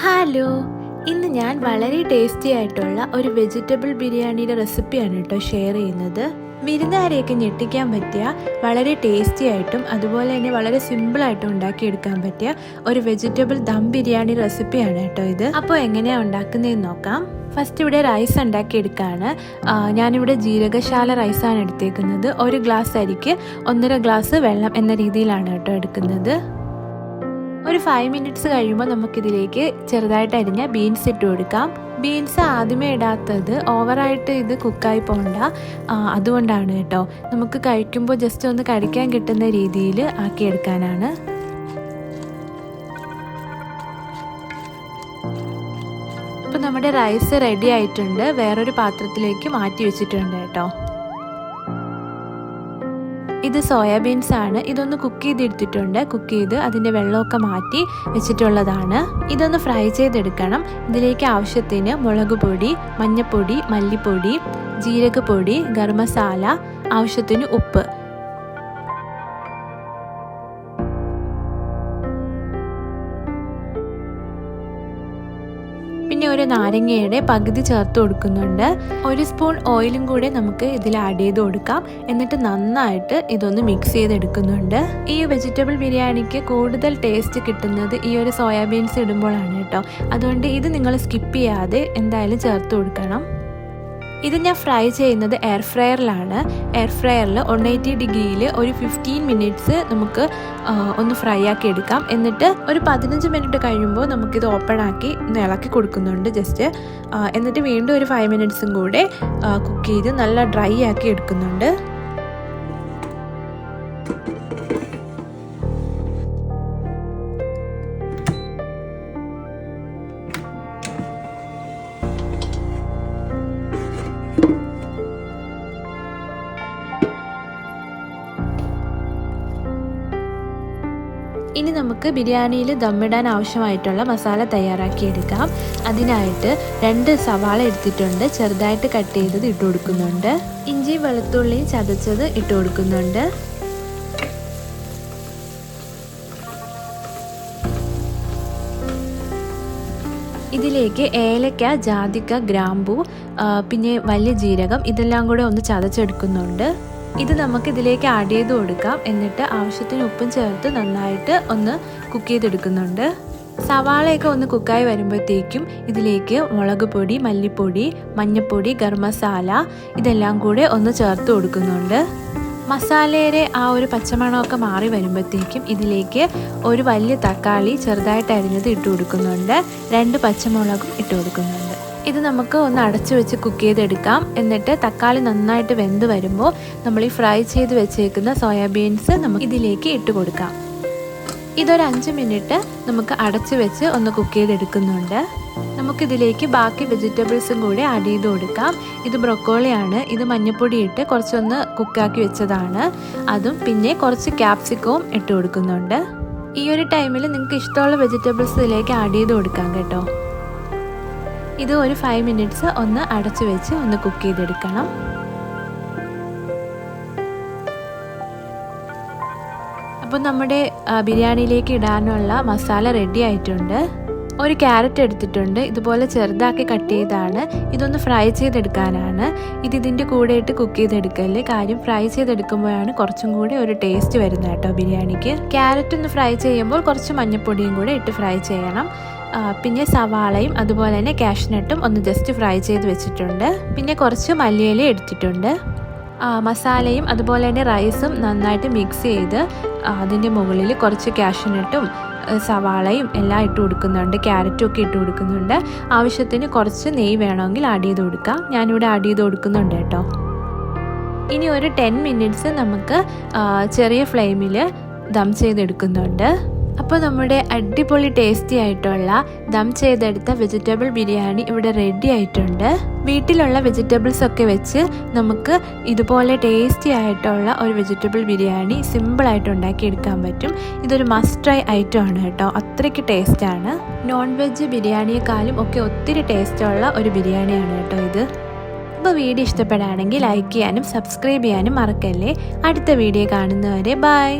Hello, ഇന്ന് ഞാൻ വളരെ ടേസ്റ്റി ആയിട്ടുള്ള ഒരു വെജിറ്റബിൾ ബിരിയാണിയുടെ റെസിപ്പിയാണ് കേട്ടോ ഷെയർ ചെയ്യുന്നത്. വിരുന്നുകാരെയൊക്കെ ഞെട്ടിക്കാൻ പറ്റിയ വളരെ ടേസ്റ്റി ആയിട്ടും അതുപോലെ തന്നെ വളരെ സിമ്പിളായിട്ടും ഉണ്ടാക്കിയെടുക്കാൻ പറ്റിയ ഒരു വെജിറ്റബിൾ ദം ബിരിയാണി റെസിപ്പിയാണ് കേട്ടോ ഇത്. അപ്പോൾ എങ്ങനെയാണ് ഉണ്ടാക്കുന്നതെന്ന് നോക്കാം. ഫസ്റ്റ് ഇവിടെ റൈസ് ഉണ്ടാക്കിയെടുക്കുകയാണ്. ഞാനിവിടെ ജീരകശാല റൈസാണ് എടുത്തേക്കുന്നത്. 1 ഗ്ലാസ് അരിക്ക് 1.5 ഗ്ലാസ് വെള്ളം എന്ന രീതിയിലാണ് കേട്ടോ എടുക്കുന്നത്. ഒരു 5 മിനിറ്റ്സ് കഴിയുമ്പോൾ നമുക്കിതിലേക്ക് ചെറുതായിട്ട് അരിഞ്ഞ ബീൻസ് ഇട്ട് കൊടുക്കാം. ബീൻസ് ആദ്യമേ ഇടാത്തത് ഓവറായിട്ട് ഇത് കുക്കായി പോകണ്ട, അതുകൊണ്ടാണ് കേട്ടോ. നമുക്ക് കഴിക്കുമ്പോൾ ജസ്റ്റ് ഒന്ന് കഴിക്കാൻ കിട്ടുന്ന രീതിയിൽ ആക്കിയെടുക്കാനാണ്. അപ്പോൾ നമ്മുടെ റൈസ് റെഡി ആയിട്ടുണ്ട്. വേറൊരു പാത്രത്തിലേക്ക് മാറ്റി വെച്ചിട്ടുണ്ട് കേട്ടോ. ഇത് സോയാബീൻസ് ആണ്. ഇതൊന്ന് കുക്ക് ചെയ്തെടുത്തിട്ടുണ്ട്. കുക്ക് ചെയ്ത് അതിൻ്റെ വെള്ളമൊക്കെ മാറ്റി വെച്ചിട്ടുള്ളതാണ്. ഇതൊന്ന് ഫ്രൈ ചെയ്തെടുക്കണം. ഇതിലേക്ക് ആവശ്യത്തിന് മുളക് പൊടി, മഞ്ഞൾപ്പൊടി, മല്ലിപ്പൊടി, ജീരകപ്പൊടി, ഗരം മസാല, ആവശ്യത്തിന് ഉപ്പ്. പിന്നെ ഒരു നാരങ്ങയുടെ പകുതി ചേർത്ത് കൊടുക്കുന്നുണ്ട്. 1 സ്പൂൺ ഓയിലും കൂടെ നമുക്ക് ഇതിൽ ആഡ് ചെയ്ത് കൊടുക്കാം. എന്നിട്ട് നന്നായിട്ട് ഇതൊന്ന് മിക്സ് ചെയ്തെടുക്കുന്നുണ്ട്. ഈ വെജിറ്റബിൾ ബിരിയാണിക്ക് കൂടുതൽ ടേസ്റ്റ് കിട്ടുന്നത് ഈ ഒരു സോയാബീൻസ് ഇടുമ്പോഴാണ് കേട്ടോ. അതുകൊണ്ട് ഇത് നിങ്ങൾ സ്കിപ്പ് ചെയ്യാതെ എന്തായാലും ചേർത്ത് കൊടുക്കണം. ഇത് ഞാൻ ഫ്രൈ ചെയ്യുന്നത് എയർ ഫ്രയറിലാണ്. എയർ ഫ്രയറിൽ 180 ഡിഗ്രിയിൽ ഒരു 15 മിനിറ്റ്സ് നമുക്ക് ഒന്ന് ഫ്രൈ ആക്കി എടുക്കാം. എന്നിട്ട് ഒരു 15 മിനിറ്റ് കഴിയുമ്പോൾ നമുക്കിത് ഓപ്പൺ ആക്കി ഇളക്കി കൊടുക്കുന്നുണ്ട് ജസ്റ്റ്. എന്നിട്ട് വീണ്ടും ഒരു 5 മിനിറ്റ്സും കൂടെ കുക്ക് ചെയ്ത് നല്ല ഡ്രൈ ആക്കി എടുക്കുന്നുണ്ട്. ഇനി നമുക്ക് ബിരിയാണിയിൽ ദമ്മിടാൻ ആവശ്യമായിട്ടുള്ള മസാല തയ്യാറാക്കിയെടുക്കാം. അതിനായിട്ട് 2 സവാള എടുത്തിട്ടുണ്ട്. ചെറുതായിട്ട് കട്ട് ചെയ്തത് ഇട്ട് കൊടുക്കുന്നുണ്ട്. ഇഞ്ചി വെളുത്തുള്ളി ചതച്ചത് ഇട്ട് കൊടുക്കുന്നുണ്ട്. ഇതിലേക്ക് ഏലക്ക, ജാതിക്ക, ഗ്രാമ്പൂ, പിന്നെ വലിയ ജീരകം ഇതെല്ലാം കൂടെ ഒന്ന് ചതച്ചെടുക്കുന്നുണ്ട്. ഇത് നമുക്ക് ഇതിലേക്ക് ആഡ് ചെയ്ത് കൊടുക്കാം. എന്നിട്ട് ആവശ്യത്തിന് ഉപ്പും ചേർത്ത് നന്നായിട്ട് ഒന്ന് കുക്ക് ചെയ്തെടുക്കുന്നുണ്ട്. സവാളയൊക്കെ ഒന്ന് കുക്കായി വരുമ്പോഴത്തേക്കും ഇതിലേക്ക് മുളക് പൊടി, മല്ലിപ്പൊടി, മഞ്ഞൾപ്പൊടി, ഗരം മസാല ഇതെല്ലാം കൂടെ ഒന്ന് ചേർത്ത് കൊടുക്കുന്നുണ്ട്. മസാലയുടെ ആ ഒരു പച്ചമണമൊക്കെ മാറി വരുമ്പോഴത്തേക്കും ഇതിലേക്ക് ഒരു വലിയ തക്കാളി ചെറുതായിട്ട് അരിഞ്ഞത് ഇട്ട് കൊടുക്കുന്നുണ്ട്. 2 പച്ചമുളകും ഇട്ട് കൊടുക്കുന്നുണ്ട്. ഇത് നമുക്ക് ഒന്ന് അടച്ചു വെച്ച് കുക്ക് ചെയ്തെടുക്കാം. എന്നിട്ട് തക്കാളി നന്നായിട്ട് വെന്ത് വരുമ്പോൾ നമ്മൾ ഈ ഫ്രൈ ചെയ്ത് വെച്ചേക്കുന്ന സോയാബീൻസ് നമുക്ക് ഇതിലേക്ക് ഇട്ട് കൊടുക്കാം. ഇതൊരു 5 മിനിറ്റ് നമുക്ക് അടച്ചു വെച്ച് ഒന്ന് കുക്ക് ചെയ്തെടുക്കുന്നുണ്ട്. നമുക്കിതിലേക്ക് ബാക്കി വെജിറ്റബിൾസും കൂടി ആഡ് ചെയ്ത് കൊടുക്കാം. ഇത് ബ്രൊക്കോളിയാണ്. ഇത് മഞ്ഞൾപ്പൊടി ഇട്ട് കുറച്ചൊന്ന് കുക്കാക്കി വെച്ചതാണ്. അതും പിന്നെ കുറച്ച് ക്യാപ്സിക്കവും ഇട്ട് കൊടുക്കുന്നുണ്ട്. ഈ ഒരു ടൈമിൽ നിങ്ങൾക്ക് ഇഷ്ടമുള്ള വെജിറ്റബിൾസ് ഇതിലേക്ക് ആഡ് ചെയ്ത് കൊടുക്കാം കേട്ടോ. ഇത് ഒരു 5 മിനിറ്റ്സ് ഒന്ന് അടച്ചു വെച്ച് ഒന്ന് കുക്ക് ചെയ്തെടുക്കണം. അപ്പോൾ നമ്മുടെ ബിരിയാണിയിലേക്ക് ഇടാനുള്ള മസാല റെഡി ആയിട്ടുണ്ട്. ഒരു ക്യാരറ്റ് എടുത്തിട്ടുണ്ട്. ഇതുപോലെ ചെറുതാക്കി കട്ട് ചെയ്താണ്. ഇതൊന്ന് ഫ്രൈ ചെയ്തെടുക്കാനാണ്. ഇതിൻ്റെ കൂടെ ഇട്ട് കുക്ക് ചെയ്തെടുക്കല്ലേ. കാര്യം ഫ്രൈ ചെയ്തെടുക്കുമ്പോഴാണ് കുറച്ചും കൂടി ഒരു ടേസ്റ്റ് വരുന്നത് കേട്ടോ ബിരിയാണിക്ക്. ക്യാരറ്റ് ഒന്ന് ഫ്രൈ ചെയ്യുമ്പോൾ കുറച്ച് മഞ്ഞൾപ്പൊടിയും കൂടെ ഇട്ട് ഫ്രൈ ചെയ്യണം. പിന്നെ സവാളയും അതുപോലെ തന്നെ കാഷ്നട്ടും ഒന്ന് ജസ്റ്റ് ഫ്രൈ ചെയ്ത് വെച്ചിട്ടുണ്ട്. പിന്നെ കുറച്ച് മല്ലിയില എടുത്തിട്ടുണ്ട്. മസാലയും അതുപോലെ തന്നെ റൈസും നന്നായിട്ട് മിക്സ് ചെയ്ത് അതിൻ്റെ മുകളിൽ കുറച്ച് കാഷ്നട്ടും സവാളയും എല്ലാം ഇട്ട് കൊടുക്കുന്നുണ്ട്. ക്യാരറ്റും ഒക്കെ ഇട്ട് കൊടുക്കുന്നുണ്ട്. ആവശ്യത്തിന് കുറച്ച് നെയ്യ് വേണമെങ്കിൽ ആഡ് ചെയ്ത് കൊടുക്കാം. ഞാനിവിടെ ആഡ് ചെയ്ത് കൊടുക്കുന്നുണ്ട് കേട്ടോ. ഇനി ഒരു 10 മിനിറ്റ്സ് നമുക്ക് ചെറിയ ഫ്ലെയിമിൽ ദം ചെയ്തെടുക്കുന്നുണ്ട്. അപ്പോൾ നമ്മുടെ അടിപൊളി ടേസ്റ്റി ആയിട്ടുള്ള ദം ചെയ്തെടുത്ത വെജിറ്റബിൾ ബിരിയാണി ഇവിടെ റെഡി ആയിട്ടുണ്ട്. വീട്ടിലുള്ള വെജിറ്റബിൾസ് ഒക്കെ വെച്ച് നമുക്ക് ഇതുപോലെ ടേസ്റ്റി ആയിട്ടുള്ള ഒരു വെജിറ്റബിൾ ബിരിയാണി സിമ്പിളായിട്ട് ഉണ്ടാക്കിയെടുക്കാൻ പറ്റും. ഇതൊരു മസ്റ്റ് ട്രൈ ഐറ്റം ആണ് കേട്ടോ. അത്രയ്ക്ക് ടേസ്റ്റാണ്. നോൺ വെജ് ബിരിയാണിയെക്കാളും ഒക്കെ ഒത്തിരി ടേസ്റ്റുള്ള ഒരു ബിരിയാണിയാണ് കേട്ടോ ഇത്. അപ്പോൾ വീഡിയോ ഇഷ്ടപ്പെടുകയാണെങ്കിൽ ലൈക്ക് ചെയ്യാനും സബ്സ്ക്രൈബ് ചെയ്യാനും മറക്കല്ലേ. അടുത്ത വീഡിയോ കാണുന്നവരെ ബൈ.